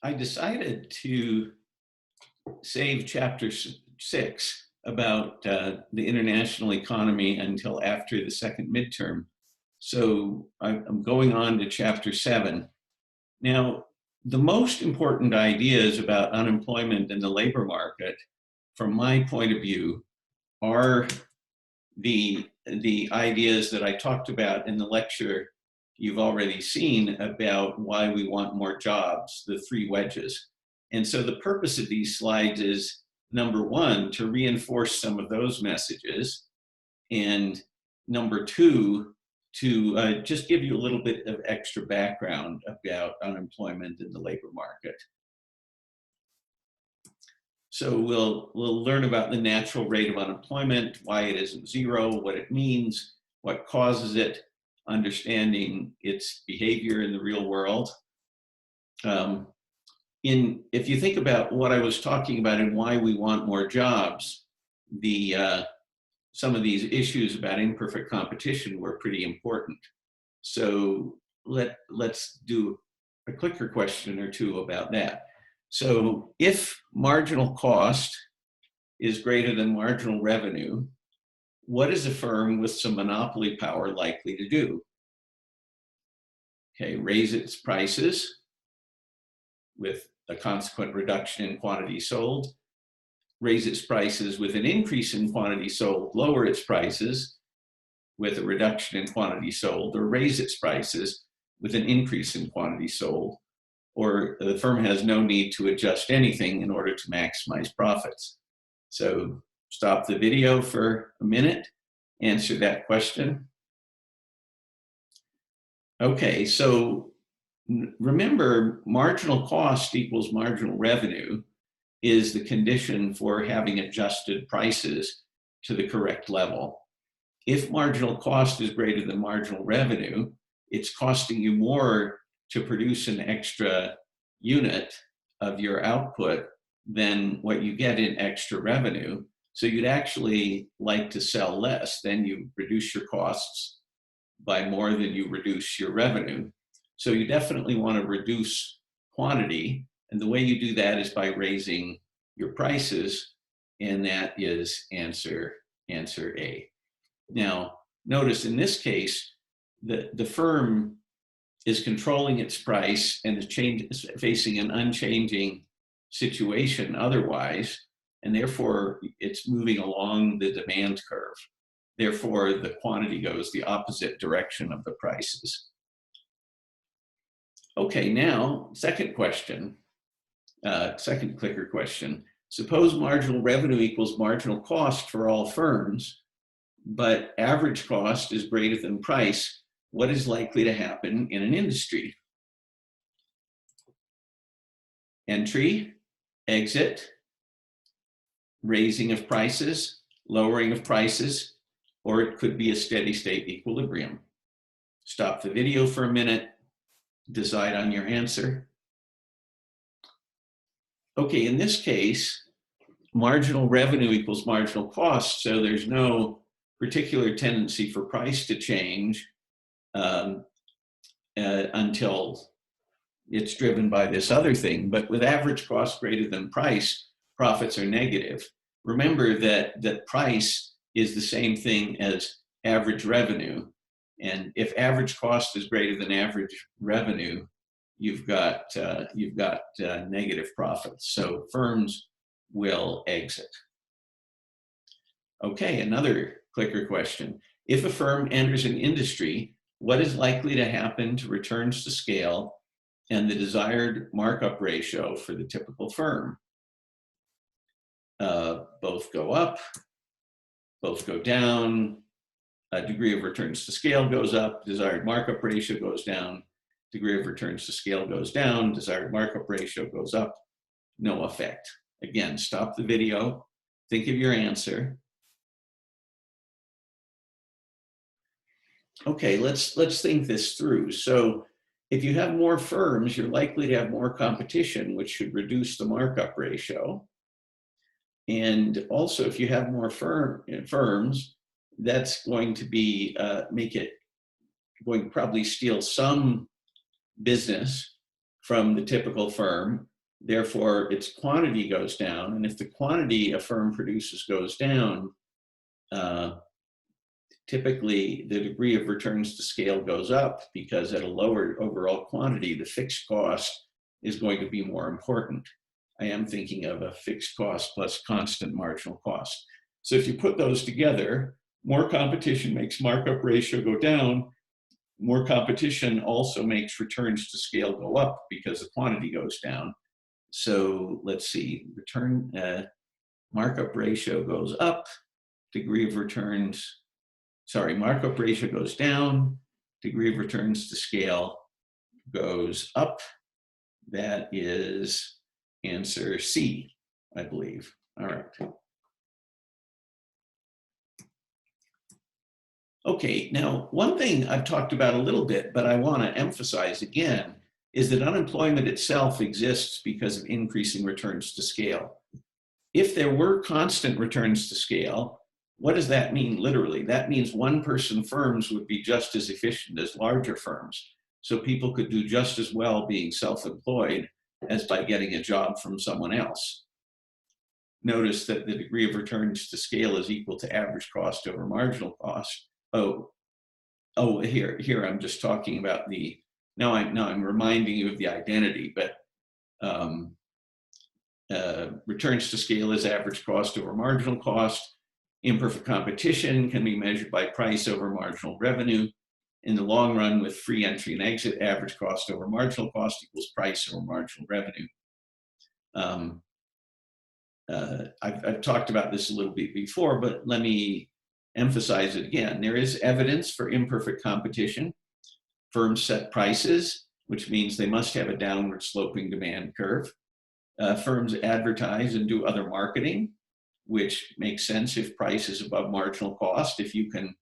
I decided to save chapter 6 about the international economy until after the second midterm. So I'm going on to chapter 7. Now, the most important ideas about unemployment in the labor market, from my point of view, are the ideas that I talked about in the lecture you've already seen about why we want more jobs, the three wedges. And so the purpose of these slides is, number one, to reinforce some of those messages, and number two, to just give you a little bit of extra background about unemployment in the labor market. So we'll learn about the natural rate of unemployment, why it isn't zero, what it means, what causes it, understanding its behavior in the real world. If you think about what I was talking about and why we want more jobs, some of these issues about imperfect competition were pretty important. So let's do a clicker question or two about that. So if marginal cost is greater than marginal revenue, what is a firm with some monopoly power likely to do? Okay, raise its prices with a consequent reduction in quantity sold, raise its prices with an increase in quantity sold, lower its prices with a reduction in quantity sold, or raise its prices with an increase in quantity sold, or the firm has no need to adjust anything in order to maximize profits. So stop the video for a minute, answer that question. Okay, so remember, marginal cost equals marginal revenue is the condition for having adjusted prices to the correct level. If marginal cost is greater than marginal revenue, it's costing you more to produce an extra unit of your output than what you get in extra revenue. So you'd actually like to sell less, then you reduce your costs by more than you reduce your revenue. So you definitely want to reduce quantity, and the way you do that is by raising your prices, and that is answer A. Now, notice in this case, the firm is controlling its price and is facing an unchanging situation otherwise, and therefore it's moving along the demand curve. Therefore, the quantity goes the opposite direction of the prices. Okay, now, second question, second clicker question. Suppose marginal revenue equals marginal cost for all firms, but average cost is greater than price. What is likely to happen in an industry? Entry, exit, raising of prices, lowering of prices, or it could be a steady state equilibrium. Stop the video for a minute, decide on your answer. Okay, in this case, marginal revenue equals marginal cost, so there's no particular tendency for price to change until it's driven by this other thing. But with average cost greater than price, profits are negative. Remember that price is the same thing as average revenue. And if average cost is greater than average revenue, you've got negative profits. So firms will exit. Okay, another clicker question. If a firm enters an industry, what is likely to happen to returns to scale and the desired markup ratio for the typical firm? Both go up, both go down, a degree of returns to scale goes up, desired markup ratio goes down, degree of returns to scale goes down, desired markup ratio goes up, no effect. Again, stop the video, think of your answer. Okay, let's think this through. So if you have more firms, you're likely to have more competition, which should reduce the markup ratio. And also, if you have more firms, that's going to be going to probably steal some business from the typical firm. Therefore, its quantity goes down. And if the quantity a firm produces goes down, typically the degree of returns to scale goes up, because at a lower overall quantity, the fixed cost is going to be more important. I am thinking of a fixed cost plus constant marginal cost. So if you put those together, more competition makes markup ratio go down. More competition also makes returns to scale go up because the quantity goes down. So let's see, markup ratio goes up, degree of returns, markup ratio goes down, degree of returns to scale goes up. That is answer C, I believe. All right. Okay, now one thing I've talked about a little bit, but I want to emphasize again, is that unemployment itself exists because of increasing returns to scale. If there were constant returns to scale, what does that mean literally? That means one-person firms would be just as efficient as larger firms. So people could do just as well being self-employed as by getting a job from someone else. Notice that the degree of returns to scale is equal to average cost over marginal cost. Here I'm just talking about the, now I'm reminding you of the identity, but returns to scale is average cost over marginal cost. Imperfect competition can be measured by price over marginal revenue. In the long run, with free entry and exit, average cost over marginal cost equals price over marginal revenue. I've talked about this a little bit before, but let me emphasize it again. There is evidence for imperfect competition. Firms set prices, which means they must have a downward sloping demand curve. Firms advertise and do other marketing, which makes sense if price is above marginal cost. If you can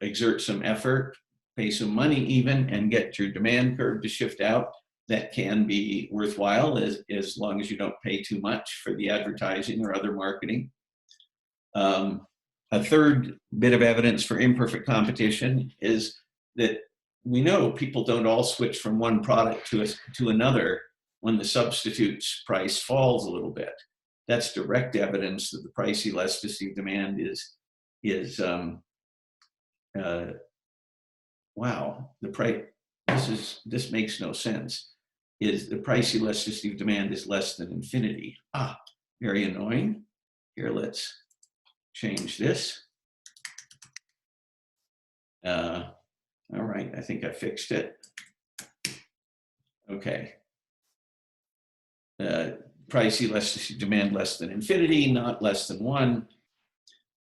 exert some effort, pay some money even, and get your demand curve to shift out, that can be worthwhile as long as you don't pay too much for the advertising or other marketing. A third bit of evidence for imperfect competition is that we know people don't all switch from one product to another when the substitute's price falls a little bit. That's direct evidence that the price elasticity of demand is wow, this makes no sense. Is the price elasticity of demand is less than infinity. Very annoying. Here, let's change this. All right, I think I fixed it. Okay. Price elasticity of demand less than infinity, not less than 1.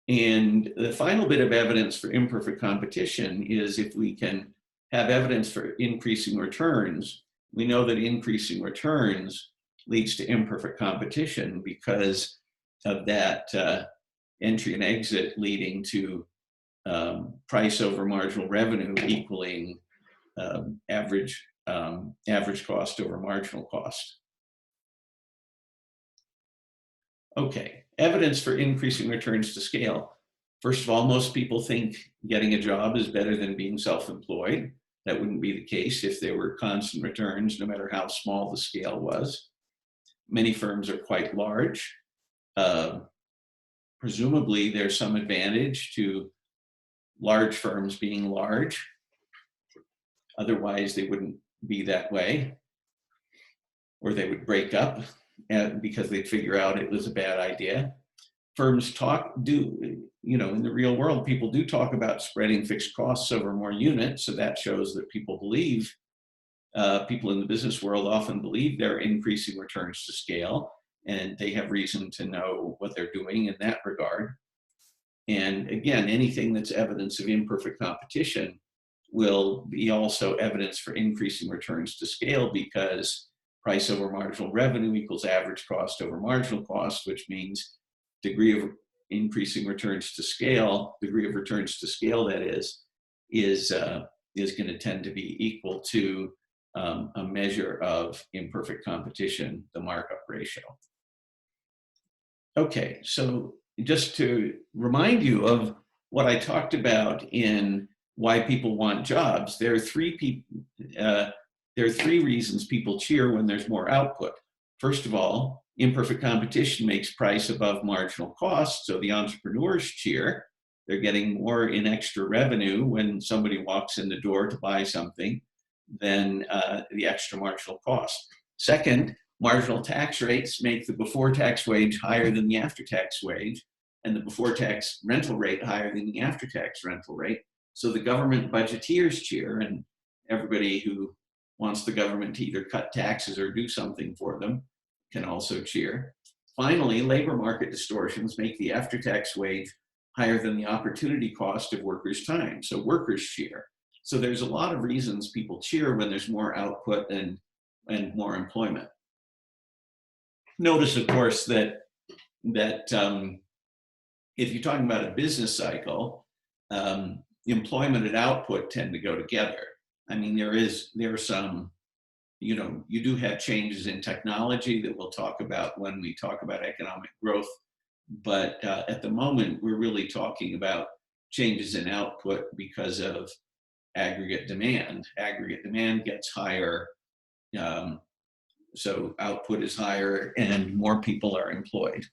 And the final bit of evidence for imperfect competition is if we can have evidence for increasing returns, we know that increasing returns leads to imperfect competition because of that entry and exit leading to price over marginal revenue equaling average cost over marginal cost. Okay, evidence for increasing returns to scale. First of all, most people think getting a job is better than being self-employed. That wouldn't be the case if there were constant returns, no matter how small the scale was. Many firms are quite large. Presumably, there's some advantage to large firms being large. Otherwise, they wouldn't be that way, or they would break up because they'd figure out it was a bad idea. Firms in the real world, people do talk about spreading fixed costs over more units, so that shows that people believe, people in the business world often believe they're increasing returns to scale, and they have reason to know what they're doing in that regard. And again, anything that's evidence of imperfect competition will be also evidence for increasing returns to scale, because price over marginal revenue equals average cost over marginal cost, which means degree of increasing returns to scale, degree of returns to scale that is going to tend to be equal to a measure of imperfect competition, the markup ratio. Okay, so just to remind you of what I talked about in why people want jobs, there are three there are three reasons people cheer when there's more output. First of all, imperfect competition makes price above marginal cost, so the entrepreneurs cheer. They're getting more in extra revenue when somebody walks in the door to buy something than the extra marginal cost. Second, marginal tax rates make the before-tax wage higher than the after-tax wage, and the before-tax rental rate higher than the after-tax rental rate. So the government budgeteers cheer, and everybody who wants the government to either cut taxes or do something for them can also cheer. Finally, labor market distortions make the after-tax wage higher than the opportunity cost of workers' time. So workers cheer. So there's a lot of reasons people cheer when there's more output and more employment. Notice, of course, that if you're talking about a business cycle, employment and output tend to go together. I mean, there are some, you do have changes in technology that we'll talk about when we talk about economic growth. But at the moment, we're really talking about changes in output because of aggregate demand. Aggregate demand gets higher, so output is higher and more people are employed.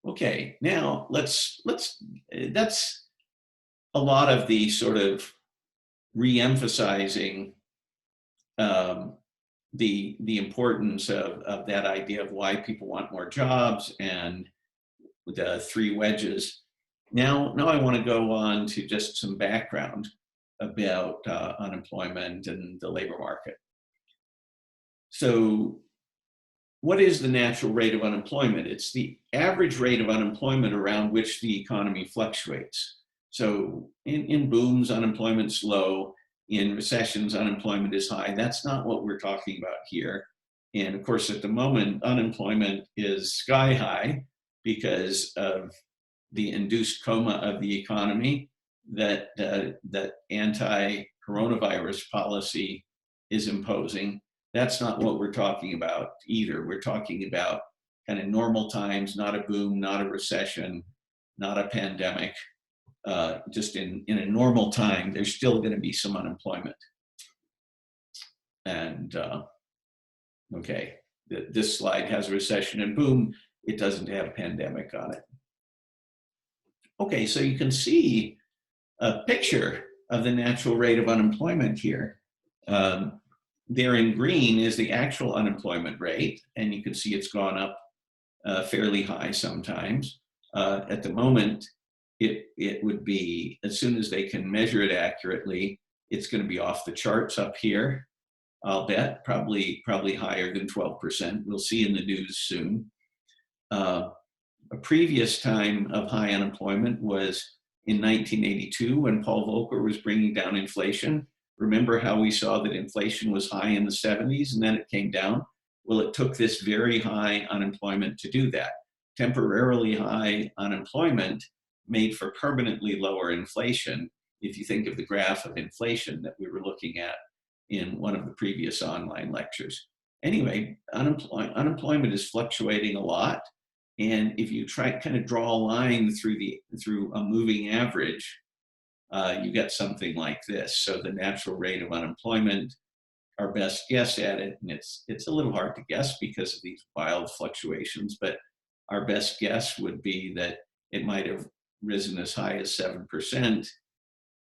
Okay, now that's a lot of the sort of re-emphasizing the importance of that idea of why people want more jobs and the three wedges. Now I want to go on to just some background about unemployment and the labor market. So what is the natural rate of unemployment? It's the average rate of unemployment around which the economy fluctuates. So in booms, unemployment's low. In recessions, unemployment is high. That's not what we're talking about here. And of course, at the moment, unemployment is sky high because of the induced coma of the economy that anti-coronavirus policy is imposing. That's not what we're talking about either. We're talking about kind of normal times, not a boom, not a recession, not a pandemic. Just in a normal time, there's still going to be some unemployment. And okay, this slide has a recession and boom. It doesn't have a pandemic on it. Okay, so you can see a picture of the natural rate of unemployment here. There in green is the actual unemployment rate, and you can see it's gone up fairly high sometimes. At the moment, it would be, as soon as they can measure it accurately, it's going to be off the charts up here. I'll bet probably higher than 12%. We'll see in the news soon. A previous time of high unemployment was in 1982 when Paul Volcker was bringing down inflation. Remember how we saw that inflation was high in the 70s and then it came down? Well, it took this very high unemployment to do that. Temporarily high unemployment made for permanently lower inflation, if you think of the graph of inflation that we were looking at in one of the previous online lectures. Anyway, unemployment is fluctuating a lot. And if you try to kind of draw a line through a moving average, you get something like this. So the natural rate of unemployment, our best guess at it, and it's a little hard to guess because of these wild fluctuations, but our best guess would be that it might have risen as high as 7%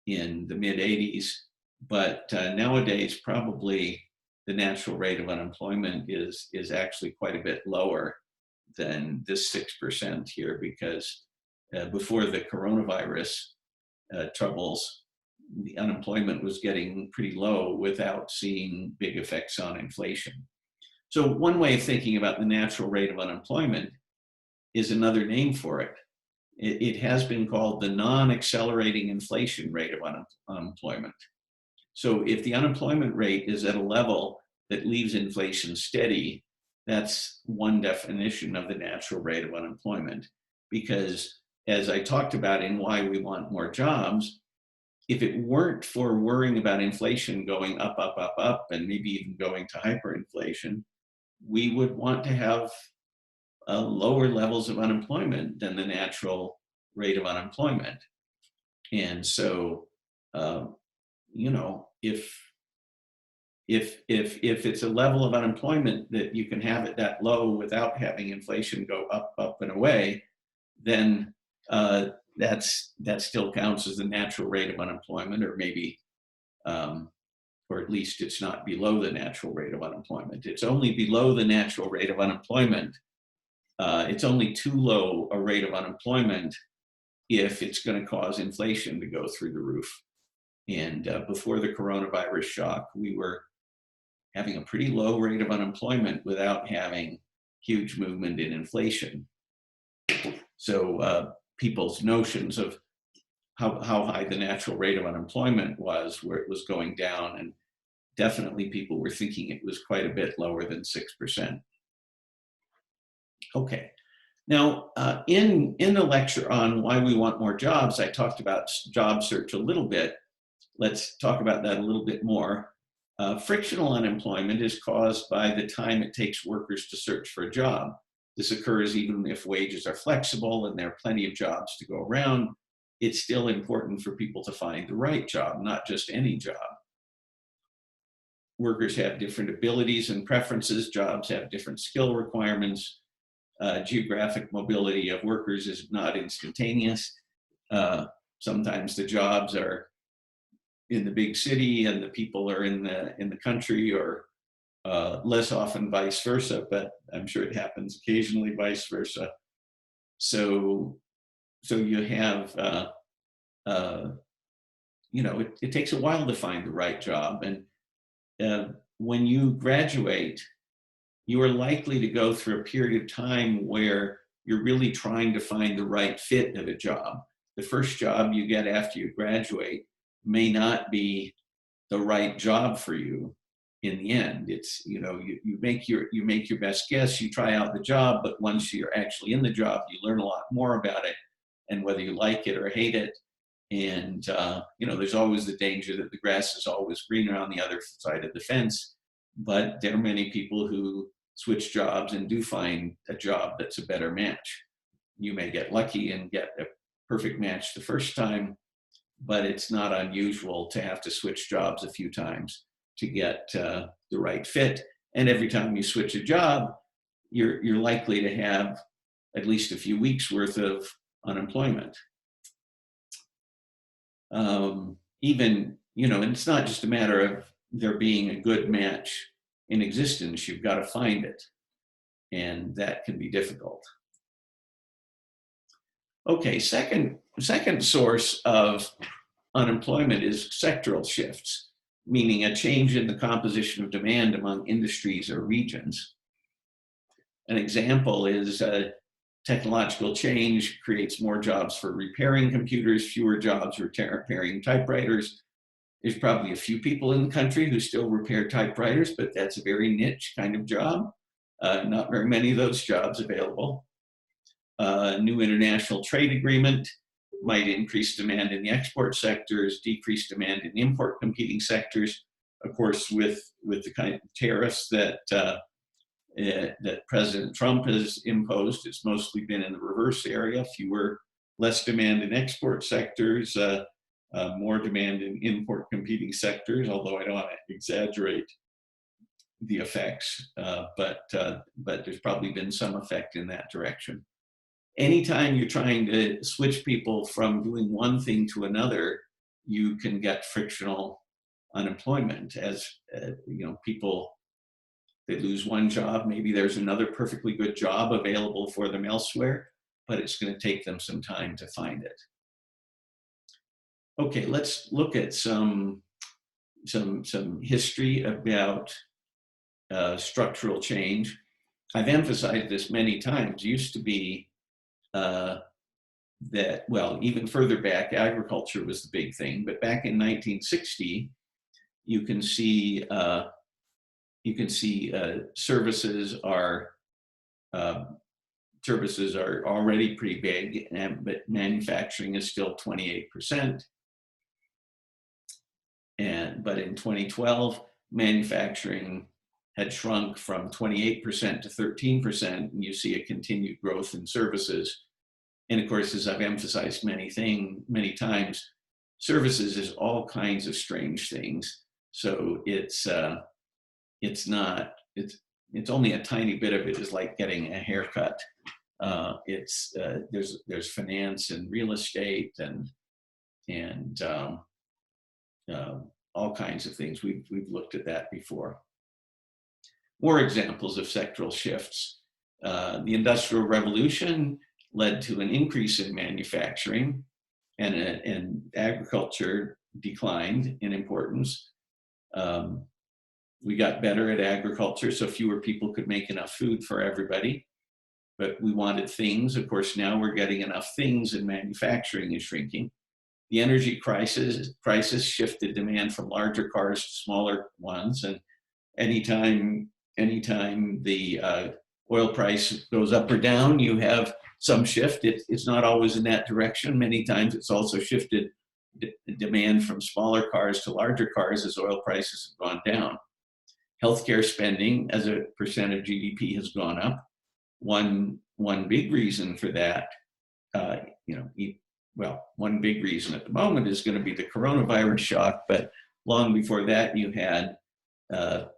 in the mid-'80s, but nowadays probably the natural rate of unemployment is actually quite a bit lower than this 6% here, because before the coronavirus troubles, the unemployment was getting pretty low without seeing big effects on inflation. So one way of thinking about the natural rate of unemployment is another name for it. It has been called the non-accelerating inflation rate of unemployment. So if the unemployment rate is at a level that leaves inflation steady, that's one definition of the natural rate of unemployment. Because as I talked about in why we want more jobs, if it weren't for worrying about inflation going up, up, up, up, and maybe even going to hyperinflation, we would want to have lower levels of unemployment than the natural rate of unemployment. And so, if if it's a level of unemployment that you can have it that low without having inflation go up, up and away, then that still counts as the natural rate of unemployment, or maybe, or at least it's not below the natural rate of unemployment. It's only below the natural rate of unemployment. It's only too low a rate of unemployment if it's going to cause inflation to go through the roof. And before the coronavirus shock, we were having a pretty low rate of unemployment without having huge movement in inflation. So people's notions of how high the natural rate of unemployment was, where it was going down, and definitely people were thinking it was quite a bit lower than 6%. Okay. Now, in the lecture on why we want more jobs, I talked about job search a little bit. Let's talk about that a little bit more. Frictional unemployment is caused by the time it takes workers to search for a job. This occurs even if wages are flexible and there are plenty of jobs to go around. It's still important for people to find the right job, not just any job. Workers have different abilities and preferences. Jobs have different skill requirements. Geographic mobility of workers is not instantaneous. Sometimes the jobs are in the big city and the people are in the country, or less often vice versa, but I'm sure it happens occasionally vice versa. So you have, it takes a while to find the right job. And when you graduate, you are likely to go through a period of time where you're really trying to find the right fit of a job. The first job you get after you graduate may not be the right job for you in the end. It's, you make your best guess, you try out the job, but once you're actually in the job, you learn a lot more about it and whether you like it or hate it. And, there's always the danger that the grass is always greener on the other side of the fence. But there are many people who switch jobs and do find a job that's a better match. You may get lucky and get a perfect match the first time, but it's not unusual to have to switch jobs a few times to get the right fit. And every time you switch a job, you're likely to have at least a few weeks worth of unemployment. And it's not just a matter of there being a good match in existence, you've got to find it. And that can be difficult. Okay, second source of unemployment is sectoral shifts, meaning a change in the composition of demand among industries or regions. An example is technological change creates more jobs for repairing computers, fewer jobs for repairing typewriters. There's probably a few people in the country who still repair typewriters, but that's a very niche kind of job. Not very many of those jobs available. New international trade agreement might increase demand in the export sectors, decrease demand in import competing sectors. Of course, with the kind of tariffs that President Trump has imposed, it's mostly been in the reverse area, less demand in export sectors, more demand in import competing sectors, although I don't want to exaggerate the effects, but there's probably been some effect in that direction. Anytime you're trying to switch people from doing one thing to another, you can get frictional unemployment. As people, they lose one job, maybe there's another perfectly good job available for them elsewhere, but it's going to take them some time to find it. Okay, let's look at some history about structural change. I've emphasized this many times. It used to be that, even further back, agriculture was the big thing. But back in 1960, you can see services are already pretty big, but manufacturing is still 28%. But in 2012, manufacturing had shrunk from 28% to 13%, and you see a continued growth in services. And of course, as I've emphasized many times, services is all kinds of strange things. So it's it's not, it's only a tiny bit of it is like getting a haircut. There's finance and real estate and all kinds of things. We've looked at that before. More examples of sectoral shifts. The Industrial Revolution led to an increase in manufacturing, and agriculture declined in importance. We got better at agriculture, so fewer people could make enough food for everybody. But we wanted things. Of course, now we're getting enough things, and manufacturing is shrinking. The energy crisis shifted demand from larger cars to smaller ones, and anytime the oil price goes up or down, you have some shift. It's not always in that direction. Many times it's also shifted demand from smaller cars to larger cars as oil prices have gone down. Healthcare spending as a percent of GDP has gone up. One big reason for that, one big reason at the moment is going to be the coronavirus shock, but long before that you had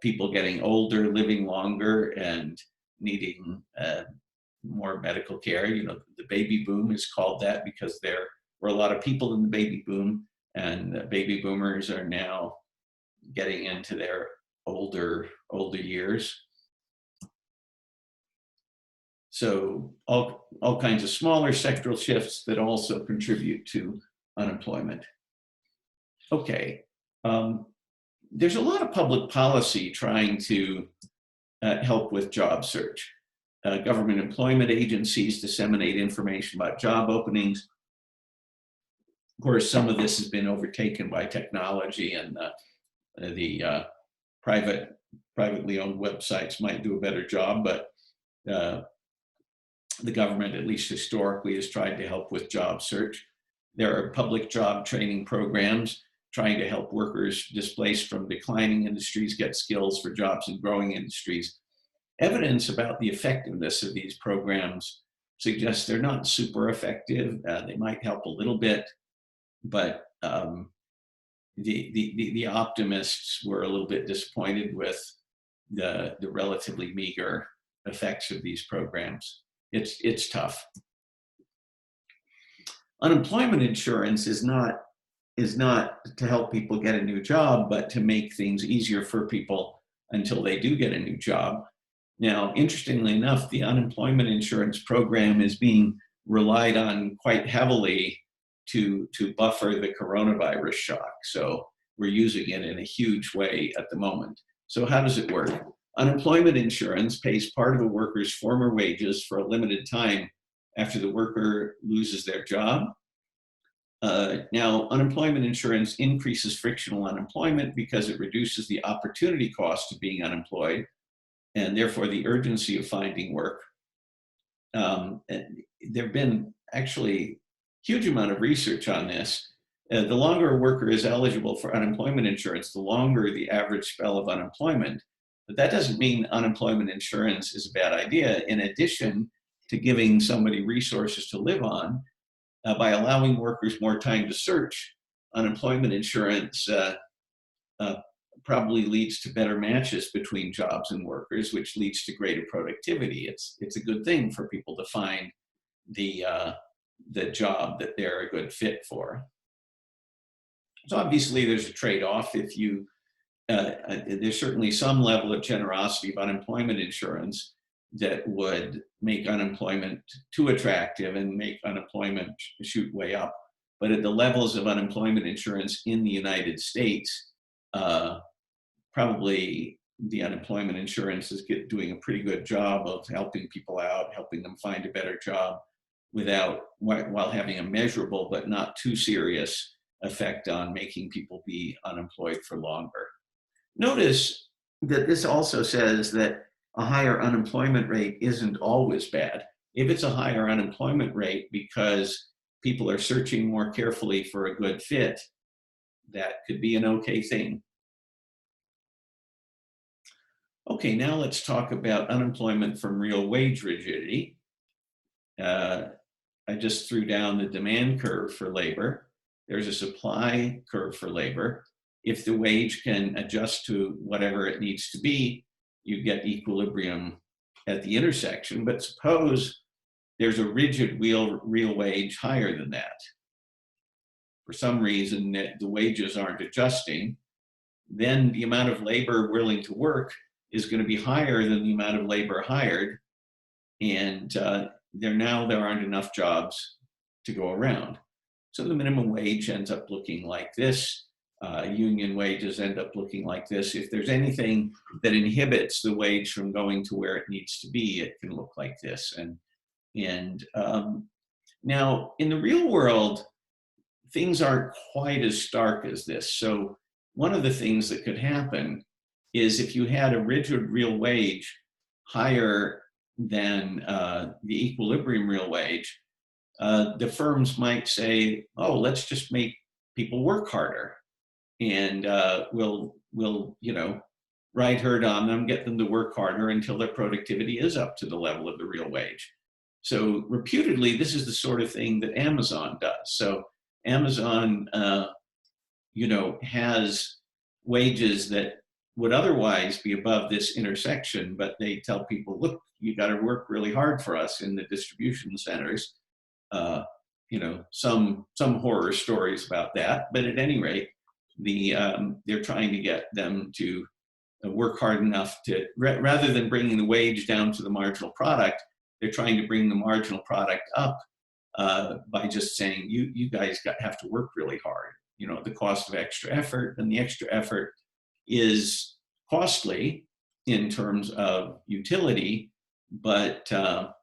people getting older, living longer, and needing more medical care. The baby boom is called that because there were a lot of people in the baby boom, and baby boomers are now getting into their older years. So all kinds of smaller sectoral shifts that also contribute to unemployment. Okay. There's a lot of public policy trying to help with job search. Government employment agencies disseminate information about job openings. Of course, some of this has been overtaken by technology, and the privately owned websites might do a better job, but the government, at least historically, has tried to help with job search. There are public job training programs trying to help workers displaced from declining industries get skills for jobs in growing industries. Evidence about the effectiveness of these programs suggests they're not super effective. They might help a little bit, but the optimists were a little bit disappointed with the relatively meager effects of these programs. It's tough. Unemployment insurance is not to help people get a new job, but to make things easier for people until they do get a new job. Now, interestingly enough, the unemployment insurance program is being relied on quite heavily to buffer the coronavirus shock. So we're using it in a huge way at the moment. So how does it work? Unemployment insurance pays part of a worker's former wages for a limited time after the worker loses their job. Now, unemployment insurance increases frictional unemployment because it reduces the opportunity cost of being unemployed, and therefore the urgency of finding work. There have been actually huge amount of research on this. The longer a worker is eligible for unemployment insurance, the longer the average spell of unemployment. But that doesn't mean unemployment insurance is a bad idea. In addition to giving somebody resources to live on, by allowing workers more time to search, unemployment insurance probably leads to better matches between jobs and workers, which leads to greater productivity. It's a good thing for people to find the job that they're a good fit for. So obviously there's a trade-off. If you there's certainly some level of generosity of unemployment insurance that would make unemployment too attractive and make unemployment shoot way up. But at the levels of unemployment insurance in the United States, probably the unemployment insurance is doing a pretty good job of helping people out, helping them find a better job while having a measurable but not too serious effect on making people be unemployed for longer. Notice that this also says that a higher unemployment rate isn't always bad. If it's a higher unemployment rate because people are searching more carefully for a good fit, that could be an okay thing. Okay, now let's talk about unemployment from real wage rigidity. I just threw down the demand curve for labor. There's a supply curve for labor. if the wage can adjust to whatever it needs to be, you get equilibrium at the intersection. But suppose there's a rigid real wage higher than that. For some reason, the wages aren't adjusting, then the amount of labor willing to work is going to be higher than the amount of labor hired, and there aren't enough jobs to go around. So the minimum wage ends up looking like this. Union wages end up looking like this. If there's anything that inhibits the wage from going to where it needs to be, it can look like this. And now, in the real world, things aren't quite as stark as this. So one of the things that could happen is if you had a rigid real wage higher than the equilibrium real wage, the firms might say, oh, let's just make people work harder, and we'll ride herd on them, get them to work harder until their productivity is up to the level of the real wage. So reputedly, this is the sort of thing that Amazon does. So Amazon, has wages that would otherwise be above this intersection, but they tell people, look, you got to work really hard for us in the distribution centers. Some horror stories about that, but at any rate, they're trying to get them to work hard enough to, rather than bringing the wage down to the marginal product, they're trying to bring the marginal product up by just saying, you guys have to work really hard. The cost of extra effort, and the extra effort is costly in terms of utility, but at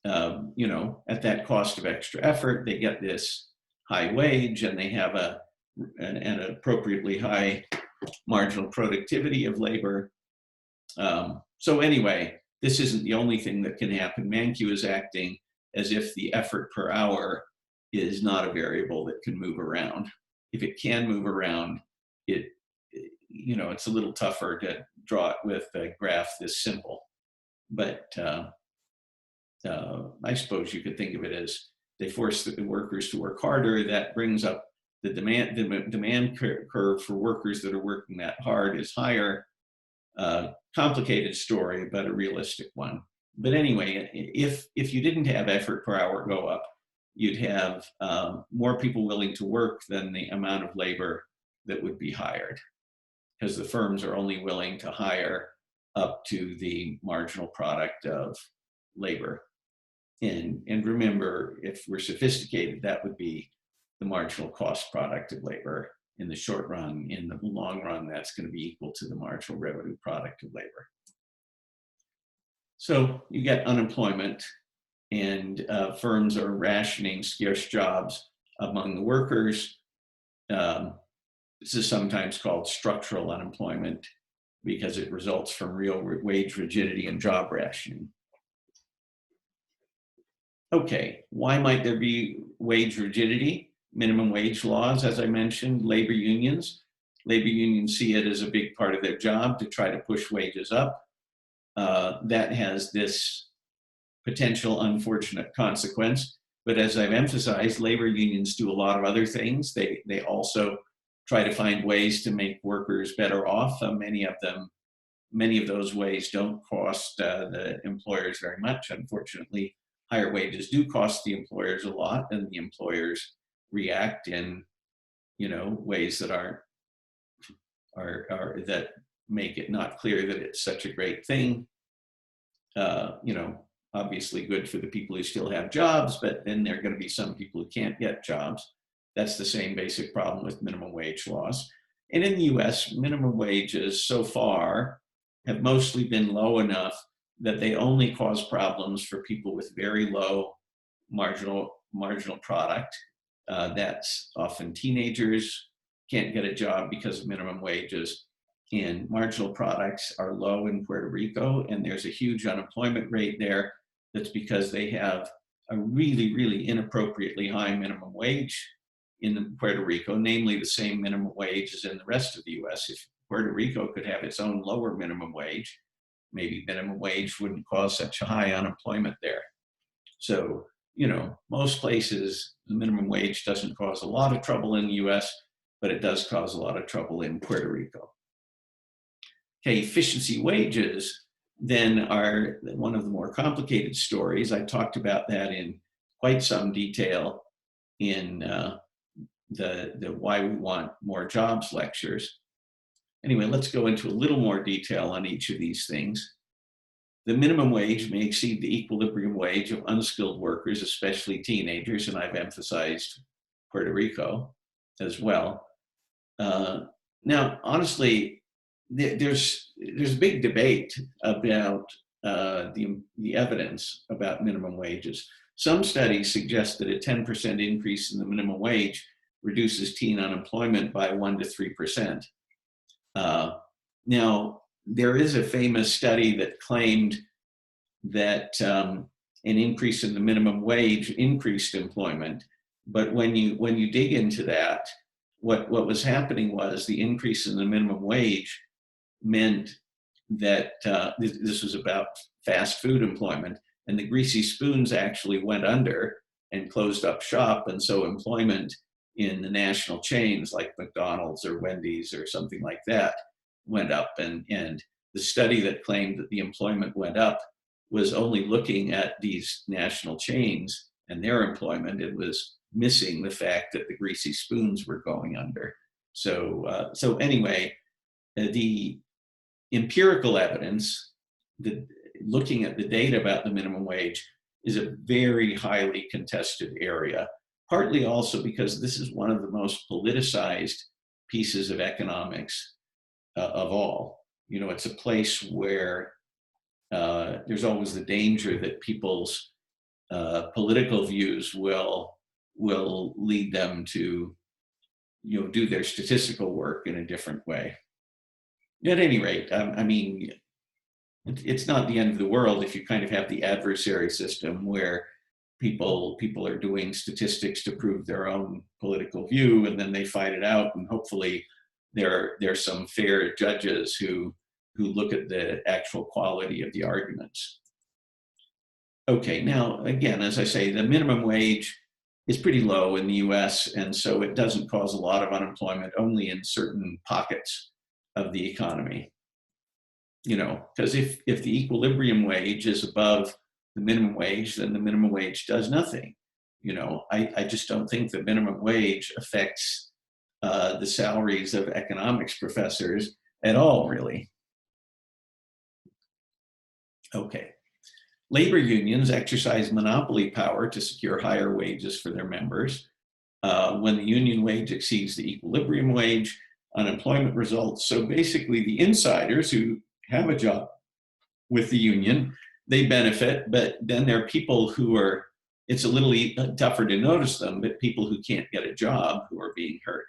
that cost of extra effort, they get this high wage, and they have an appropriately high marginal productivity of labor. So anyway, this isn't the only thing that can happen. Mankiw is acting as if the effort per hour is not a variable that can move around. If it can move around, it's a little tougher to draw it with a graph this simple. But I suppose you could think of it as they force the workers to work harder. That brings up the demand curve for workers that are working that hard is higher. Complicated story, but a realistic one. But anyway, if you didn't have effort per hour go up, you'd have more people willing to work than the amount of labor that would be hired, because the firms are only willing to hire up to the marginal product of labor. And remember, if we're sophisticated, that would be the marginal cost product of labor in the short run. In the long run, that's going to be equal to the marginal revenue product of labor. So you get unemployment, and firms are rationing scarce jobs among the workers. This is sometimes called structural unemployment because it results from real wage rigidity and job rationing. Okay, why might there be wage rigidity? Minimum wage laws, as I mentioned, labor unions. Labor unions see it as a big part of their job to try to push wages up. That has this potential unfortunate consequence. But as I've emphasized, labor unions do a lot of other things. They also try to find ways to make workers better off. Many of those ways don't cost the employers very much. Unfortunately, higher wages do cost the employers a lot, and the employers react in ways that are that make it not clear that it's such a great thing. Obviously good for the people who still have jobs, but then there are going to be some people who can't get jobs. That's the same basic problem with minimum wage laws. And in the US, minimum wages so far have mostly been low enough that they only cause problems for people with very low marginal product. That's often teenagers can't get a job because of minimum wages, and marginal products are low in Puerto Rico, and there's a huge unemployment rate there. That's because they have a really, really inappropriately high minimum wage in Puerto Rico, namely the same minimum wage as in the rest of the US. If Puerto Rico could have its own lower minimum wage, maybe minimum wage wouldn't cause such a high unemployment there. So, most places, the minimum wage doesn't cause a lot of trouble in the US, but it does cause a lot of trouble in Puerto Rico. Okay, efficiency wages then are one of the more complicated stories. I talked about that in quite some detail in the Why We Want More Jobs lectures. Anyway, let's go into a little more detail on each of these things. The minimum wage may exceed the equilibrium wage of unskilled workers, especially teenagers, and I've emphasized Puerto Rico as well. Now, honestly, there's a big debate about the evidence about minimum wages. Some studies suggest that a 10% increase in the minimum wage reduces teen unemployment by 1 to 3%. Now, there is a famous study that claimed that an increase in the minimum wage increased employment, but when you dig into that, what was happening was the increase in the minimum wage meant that this was about fast food employment, and the greasy spoons actually went under and closed up shop, and so employment in the national chains like McDonald's or Wendy's or something like that went up, and the study that claimed that the employment went up was only looking at these national chains and their employment. It was missing the fact that the greasy spoons were going under. So anyway, the empirical evidence, looking at the data about the minimum wage, is a very highly contested area, partly also because this is one of the most politicized pieces of economics of all. You know, it's a place where there's always the danger that people's political views will lead them to, you know, do their statistical work in a different way. At any rate, I mean, it's not the end of the world if you kind of have the adversary system where people are doing statistics to prove their own political view, and then they fight it out, and hopefully there's some fair judges who look at the actual quality of the arguments. Okay, now again, as I say, the minimum wage is pretty low in the US, and so it doesn't cause a lot of unemployment, only in certain pockets of the economy. You know, because if the equilibrium wage is above the minimum wage, then the minimum wage does nothing. You know, I just don't think the minimum wage affects the salaries of economics professors at all, really. Okay. Labor unions exercise monopoly power to secure higher wages for their members. When the union wage exceeds the equilibrium wage, unemployment results. So basically the insiders who have a job with the union, they benefit, but then there are people who are, it's a little tougher to notice them, but people who can't get a job who are being hurt.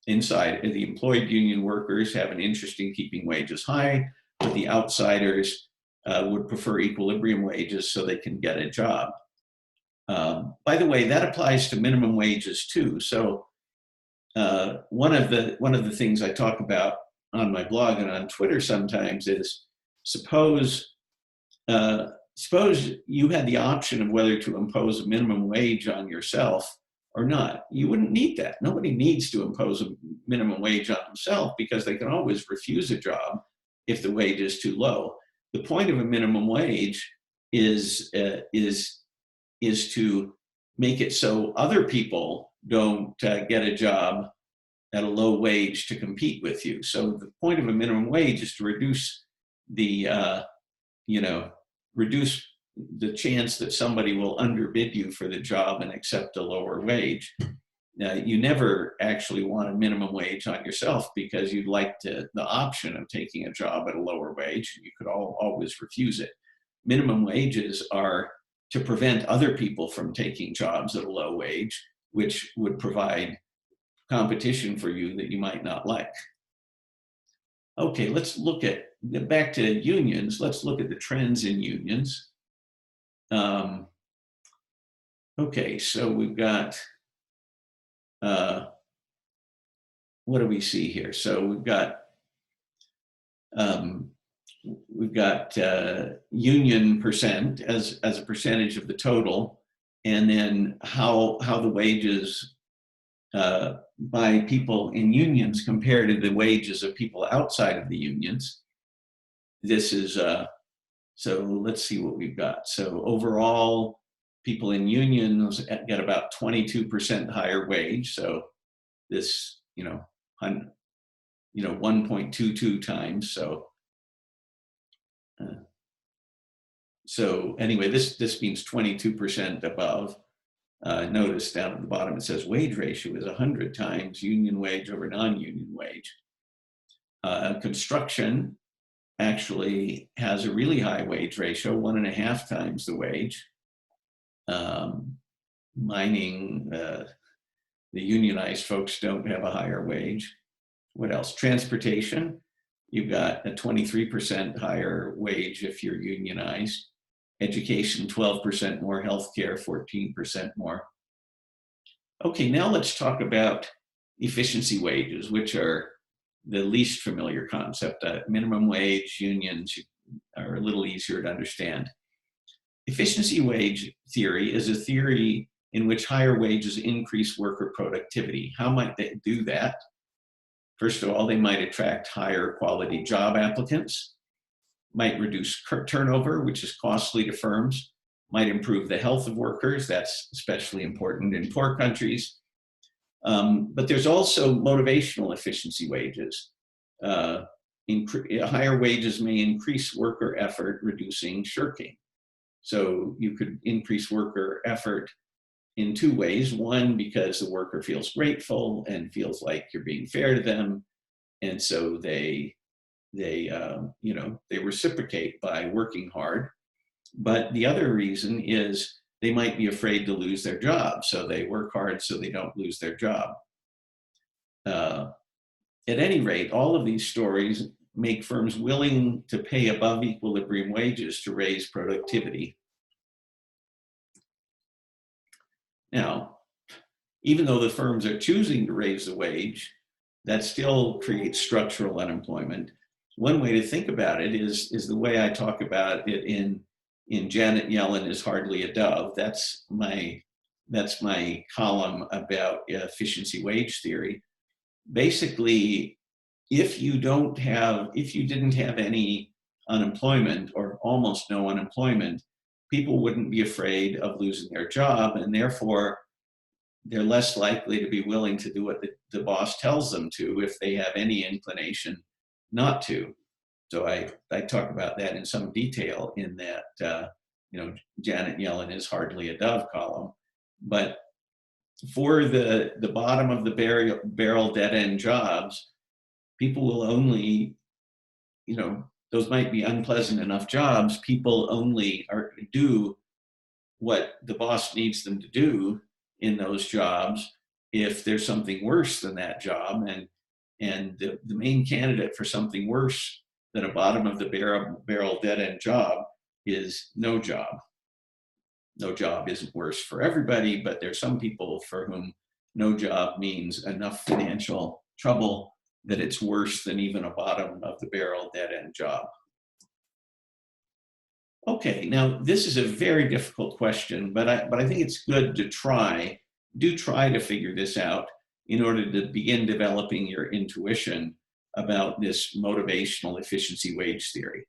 Inside, the employed union workers have an interest in keeping wages high, but the outsiders would prefer equilibrium wages so they can get a job. By the way, that applies to minimum wages too. So one of the things I talk about on my blog and on Twitter sometimes is suppose you had the option of whether to impose a minimum wage on yourself or not. You wouldn't need that. Nobody needs to impose a minimum wage on themselves because they can always refuse a job if the wage is too low. The point of a minimum wage is to make it so other people don't get a job at a low wage to compete with you. So the point of a minimum wage is to reduce the reduce the chance that somebody will underbid you for the job and accept a lower wage. You never actually want a minimum wage on yourself because you'd like the option of taking a job at a lower wage. You could always refuse it. Minimum wages are to prevent other people from taking jobs at a low wage, which would provide competition for you that you might not like. Okay, let's look at, back to unions, let's look at the trends in unions. Okay, so we've got, what do we see here? So we've got union percent as a percentage of the total, and then how the wages by people in unions compared to the wages of people outside of the unions. This is, so let's see what we've got. So overall, people in unions get about 22% higher wage. So this, 1.22 times. So anyway, this means 22% above. Notice down at the bottom it says wage ratio is 100 times union wage over non-union wage. Construction actually has a really high wage ratio, 1.5 times the wage. Mining, the unionized folks don't have a higher wage. What else? Transportation, you've got a 23% higher wage if you're unionized. Education, 12% more. Healthcare, 14% more. Okay, now let's talk about efficiency wages, which are the least familiar concept. Minimum wage, unions are a little easier to understand. Efficiency wage theory is a theory in which higher wages increase worker productivity. How might they do that? First of all, they might attract higher quality job applicants, might reduce turnover, which is costly to firms, might improve the health of workers. That's especially important in poor countries. But there's also motivational efficiency wages. Higher wages may increase worker effort, reducing shirking. So you could increase worker effort in two ways. One, because the worker feels grateful and feels like you're being fair to them. And so they reciprocate by working hard. But the other reason is they might be afraid to lose their job. So they work hard so they don't lose their job. At any rate, all of these stories make firms willing to pay above equilibrium wages to raise productivity. Now, even though the firms are choosing to raise the wage, that still creates structural unemployment. One way to think about it is the way I talk about it in Janet Yellen is Hardly a Dove. That's my column about efficiency wage theory. Basically, if you didn't have any unemployment or almost no unemployment, people wouldn't be afraid of losing their job, and therefore they're less likely to be willing to do what the boss tells them to if they have any inclination not to. So I talk about that in some detail in that Janet Yellen is Hardly a Dove column. But for the bottom of the barrel dead-end jobs, people will only, those might be unpleasant enough jobs. People only do what the boss needs them to do in those jobs if there's something worse than that job. And the main candidate for something worse than a bottom of the barrel dead-end job is no job. No job isn't worse for everybody, but there's some people for whom no job means enough financial trouble that it's worse than even a bottom of the barrel dead-end job. Okay, now this is a very difficult question, but I think it's good to try to figure this out in order to begin developing your intuition about this motivational efficiency wage theory.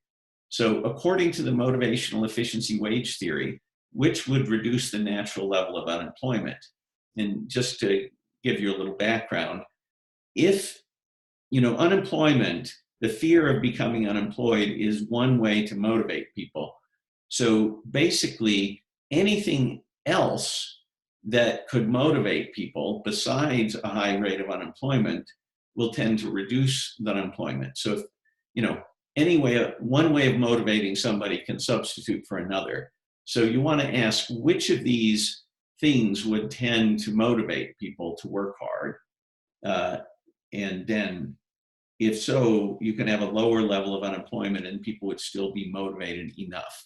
So according to the motivational efficiency wage theory, which would reduce the natural level of unemployment? And just to give you a little background, if, unemployment, the fear of becoming unemployed is one way to motivate people. So basically, anything else that could motivate people besides a high rate of unemployment will tend to reduce the unemployment. So if, one way of motivating somebody can substitute for another. So you want to ask which of these things would tend to motivate people to work hard. And then if so, you can have a lower level of unemployment and people would still be motivated enough.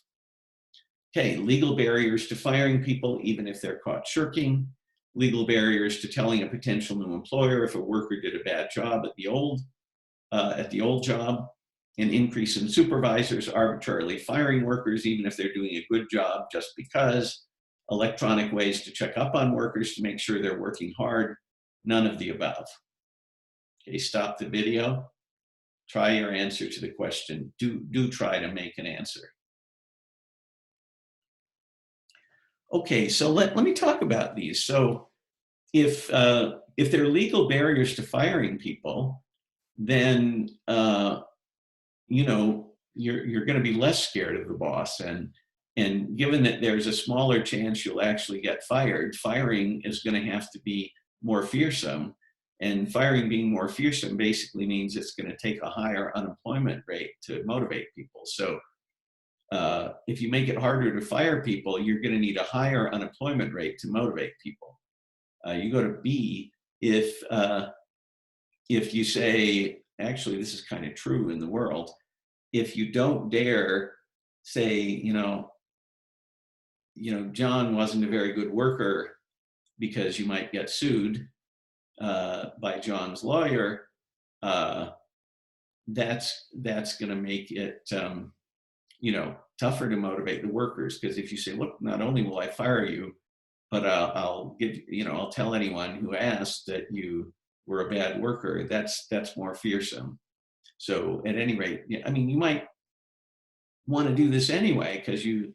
Okay, legal barriers to firing people, even if they're caught shirking. Legal barriers to telling a potential new employer if a worker did a bad job at the old job. An increase in supervisors arbitrarily firing workers, even if they're doing a good job, just because. Electronic ways to check up on workers to make sure they're working hard. none of the above? Okay, stop the video. Try your answer to the question. Do try to make an answer. Okay, so let me talk about these. So if there are legal barriers to firing people, then you know, you're going to be less scared of the boss. And given that there's a smaller chance you'll actually get fired, firing is going to have to be more fearsome. And firing being more fearsome basically means it's going to take a higher unemployment rate to motivate people. So if you make it harder to fire people, you're going to need a higher unemployment rate to motivate people. You go to B, if you say, actually, this is kind of true in the world, if you don't dare say, you know, John wasn't a very good worker because you might get sued by John's lawyer, that's going to make it, you know, tougher to motivate the workers. Because if you say, look, not only will I fire you, but I'll give, you know, I'll tell anyone who asks that you were a bad worker, that's more fearsome. So at any rate, I mean, you might want to do this anyway because you,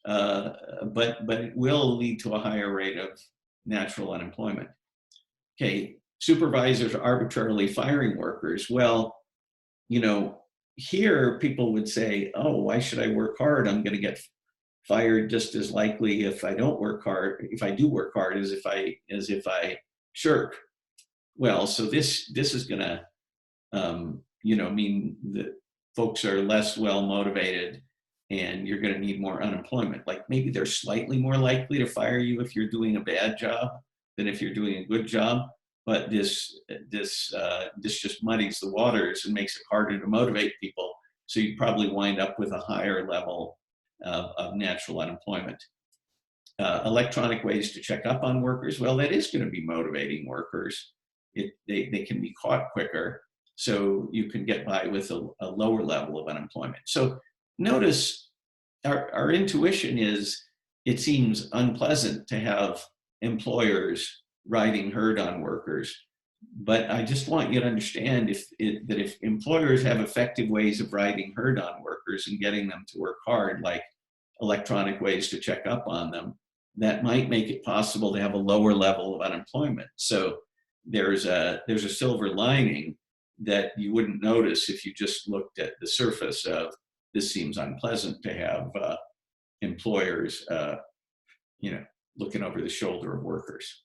but it will lead to a higher rate of natural unemployment. Okay, supervisors arbitrarily firing workers. Well, you know, here people would say, oh, why should I work hard? I'm going to get fired just as likely if I don't work hard, if I do work hard, as if I shirk. Well, so this is going to, you know, mean that folks are less well motivated, and you're going to need more unemployment. Like maybe they're slightly more likely to fire you if you're doing a bad job than if you're doing a good job. But this just muddies the waters and makes it harder to motivate people. So you probably wind up with a higher level of natural unemployment. Electronic ways to check up on workers. Well, that is going to be motivating workers. They can be caught quicker, so you can get by with a lower level of unemployment. So notice our intuition is it seems unpleasant to have employers riding herd on workers. But I just want you to understand that if employers have effective ways of riding herd on workers and getting them to work hard, like electronic ways to check up on them, that might make it possible to have a lower level of unemployment. So there's a silver lining that you wouldn't notice if you just looked at the surface of this seems unpleasant to have employers, you know, looking over the shoulder of workers.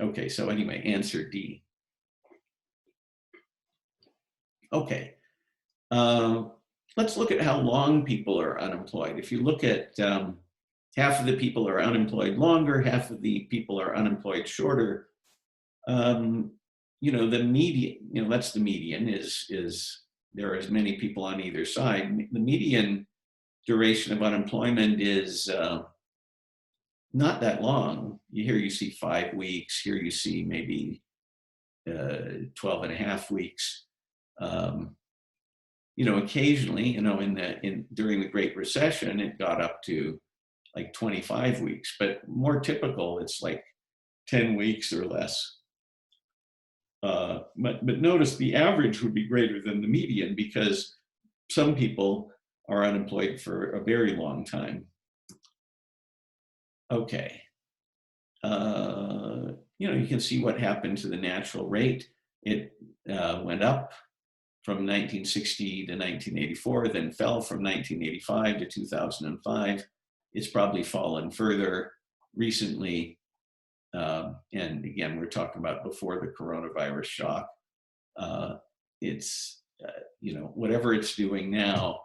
Okay, so anyway, answer D. Okay, let's look at how long people are unemployed. If you look at half of the people are unemployed longer, half of the people are unemployed shorter. You know, the median, you know, that's the median is there are as many people on either side. The median duration of unemployment is not that long. Here you see 5 weeks, here you see maybe 12 and a half weeks. You know, occasionally, you know, during the Great Recession, it got up to like 25 weeks, but more typical, it's like 10 weeks or less. But notice the average would be greater than the median because some people are unemployed for a very long time. Okay. You know, you can see what happened to the natural rate. It went up from 1960 to 1984, then fell from 1985 to 2005. It's probably fallen further recently. And again, we're talking about before the coronavirus shock. It's, you know, whatever it's doing now,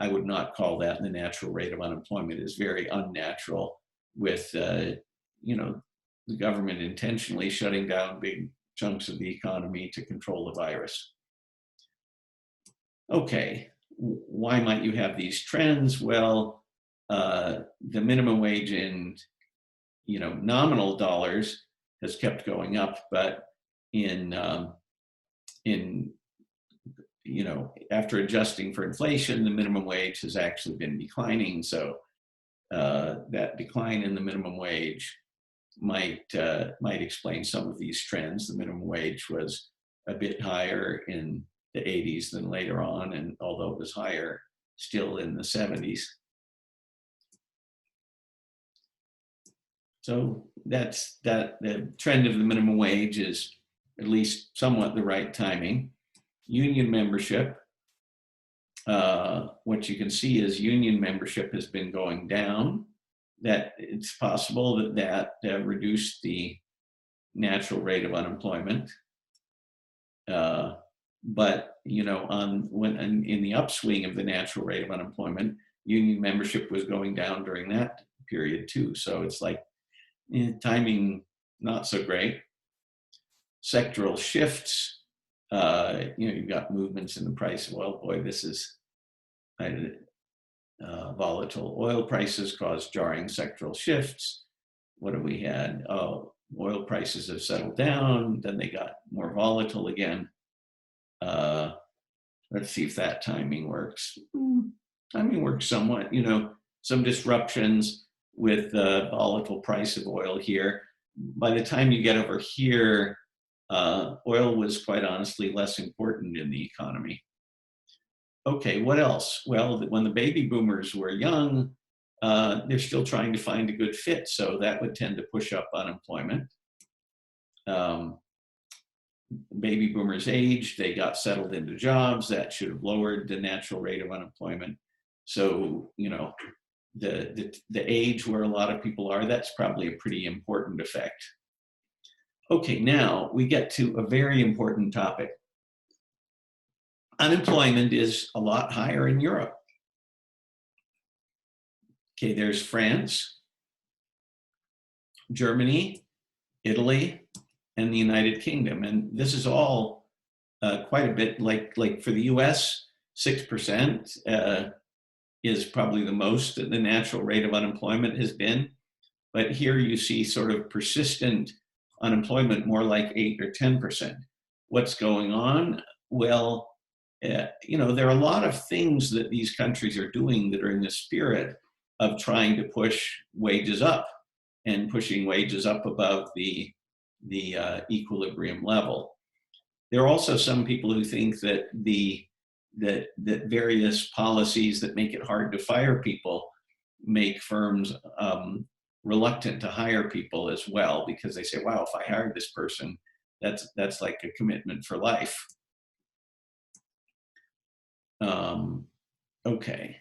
I would not call that the natural rate of unemployment. Is very unnatural with, you know, the government intentionally shutting down big chunks of the economy to control the virus. Okay, why might you have these trends? Well, the minimum wage in, you know, nominal dollars has kept going up, but in you know, after adjusting for inflation, the minimum wage has actually been declining. So that decline in the minimum wage might explain some of these trends. The minimum wage was a bit higher in the 80s than later on, and although it was higher still in the 70s. So that's the trend of the minimum wage is at least somewhat the right timing. Union membership, what you can see is union membership has been going down. That it's possible that reduced the natural rate of unemployment. But you know, in the upswing of the natural rate of unemployment, union membership was going down during that period too. So it's like timing not so great. Sectoral shifts, you know, you've got movements in the price of oil. Boy, this is volatile oil prices cause jarring sectoral shifts. What have we had? Oh, oil prices have settled down, then they got more volatile again. Let's see if that timing works. Timing works somewhat, you know, some disruptions with the volatile price of oil here. By the time you get over here, oil was quite honestly less important in the economy. Okay, what else? Well, when the baby boomers were young, they're still trying to find a good fit, so that would tend to push up unemployment. Baby boomers aged, they got settled into jobs, that should have lowered the natural rate of unemployment. So, you know, the age where a lot of people are, that's probably a pretty important effect. Okay, now we get to a very important topic. Unemployment is a lot higher in Europe. Okay, there's France, Germany, Italy, and the United Kingdom. And this is all quite a bit like for the US, 6% is probably the most that the natural rate of unemployment has been. But here you see sort of persistent unemployment, more like 8 or 10%. What's going on? Well, you know, there are a lot of things that these countries are doing that are in the spirit of trying to push wages up and pushing wages up above the equilibrium level. There are also some people who think that that various policies that make it hard to fire people make firms reluctant to hire people as well, because they say, wow, if I hire this person, that's like a commitment for life. Okay.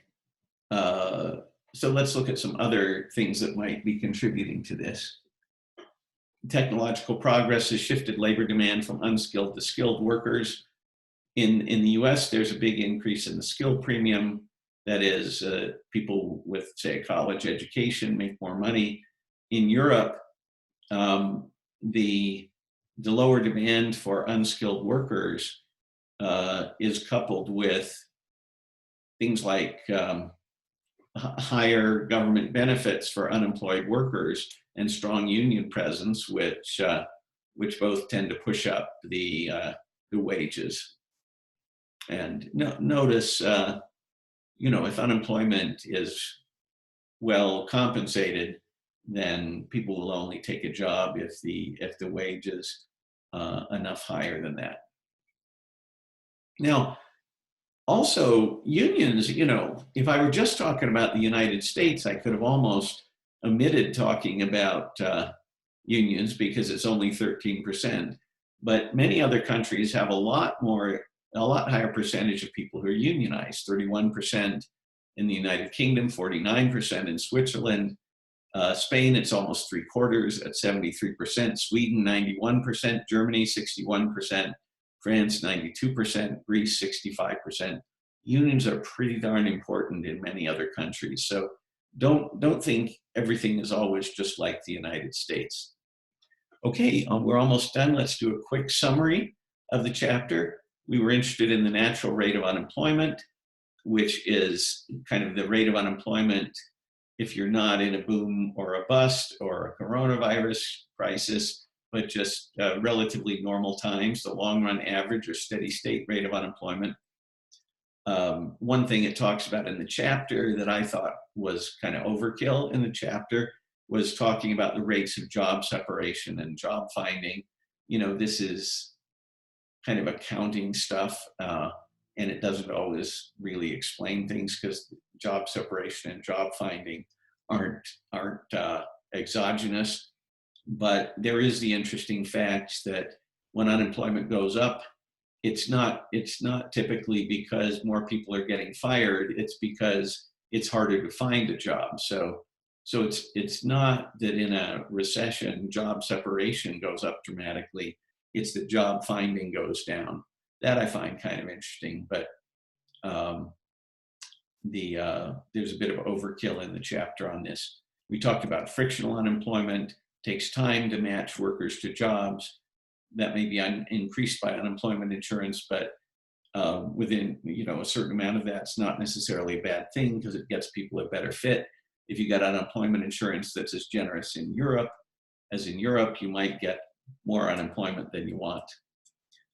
So let's look at some other things that might be contributing to this. Technological progress has shifted labor demand from unskilled to skilled workers. In the US, there's a big increase in the skill premium. That is, people with, say, a college education make more money. In Europe, the lower demand for unskilled workers is coupled with things like higher government benefits for unemployed workers and strong union presence, which both tend to push up the wages. And notice, you know, if unemployment is well compensated, then people will only take a job if the wage is enough higher than that. Now, also, unions, you know, if I were just talking about the United States, I could have almost omitted talking about unions because it's only 13%. But many other countries have a lot higher percentage of people who are unionized, 31% in the United Kingdom, 49% in Switzerland. Spain, it's almost 3/4 at 73%, Sweden, 91%, Germany, 61%, France, 92%, Greece, 65%. Unions are pretty darn important in many other countries. So don't think everything is always just like the United States. Okay, we're almost done. Let's do a quick summary of the chapter. We were interested in the natural rate of unemployment, which is kind of the rate of unemployment if you're not in a boom or a bust or a coronavirus crisis, but just relatively normal times, the long run average or steady state rate of unemployment. One thing it talks about in the chapter that I thought was kind of overkill in the chapter was talking about the rates of job separation and job finding. This is kind of accounting stuff, and it doesn't always really explain things because job separation and job finding aren't exogenous. But there is the interesting fact that when unemployment goes up, it's not typically because more people are getting fired. It's because it's harder to find a job. So it's not that in a recession job separation goes up dramatically. It's that job finding goes down. That I find kind of interesting, but there's a bit of overkill in the chapter on this. We talked about frictional unemployment. Takes time to match workers to jobs. That may be increased by unemployment insurance, but within a certain amount of that's not necessarily a bad thing because it gets people a better fit. If you got unemployment insurance that's as generous in Europe as in Europe, you might get more unemployment than you want.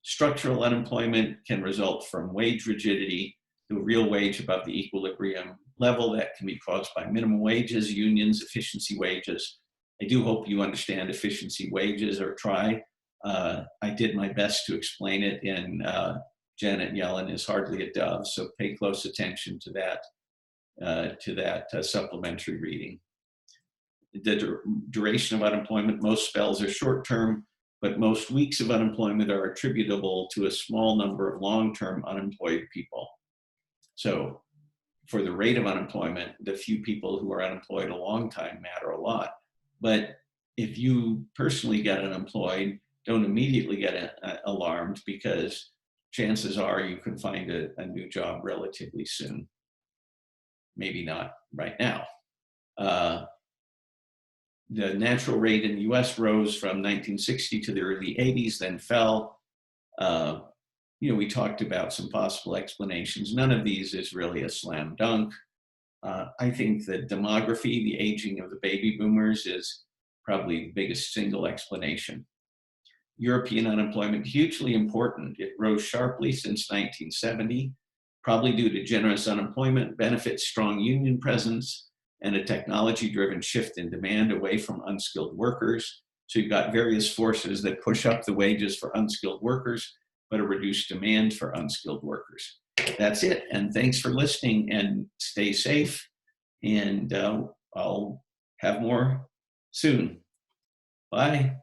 Structural unemployment can result from wage rigidity to a real wage above the equilibrium level that can be caused by minimum wages, unions, efficiency wages. I do hope you understand efficiency wages or try. I did my best to explain it in Janet Yellen is Hardly a Dove, so pay close attention to that supplementary reading. The duration of unemployment, most spells are short-term, but most weeks of unemployment are attributable to a small number of long-term unemployed people. So for the rate of unemployment, the few people who are unemployed a long time matter a lot. But if you personally get unemployed, don't immediately get alarmed because chances are you can find a new job relatively soon. Maybe not right now. The natural rate in the US rose from 1960 to the early 80s, then fell. We talked about some possible explanations. None of these is really a slam dunk. I think that demography, the aging of the baby boomers, is probably the biggest single explanation. European unemployment, hugely important. It rose sharply since 1970, probably due to generous unemployment benefits, strong union presence, and a technology-driven shift in demand away from unskilled workers. So you've got various forces that push up the wages for unskilled workers, but a reduced demand for unskilled workers. That's it, and thanks for listening, and stay safe, and I'll have more soon. Bye.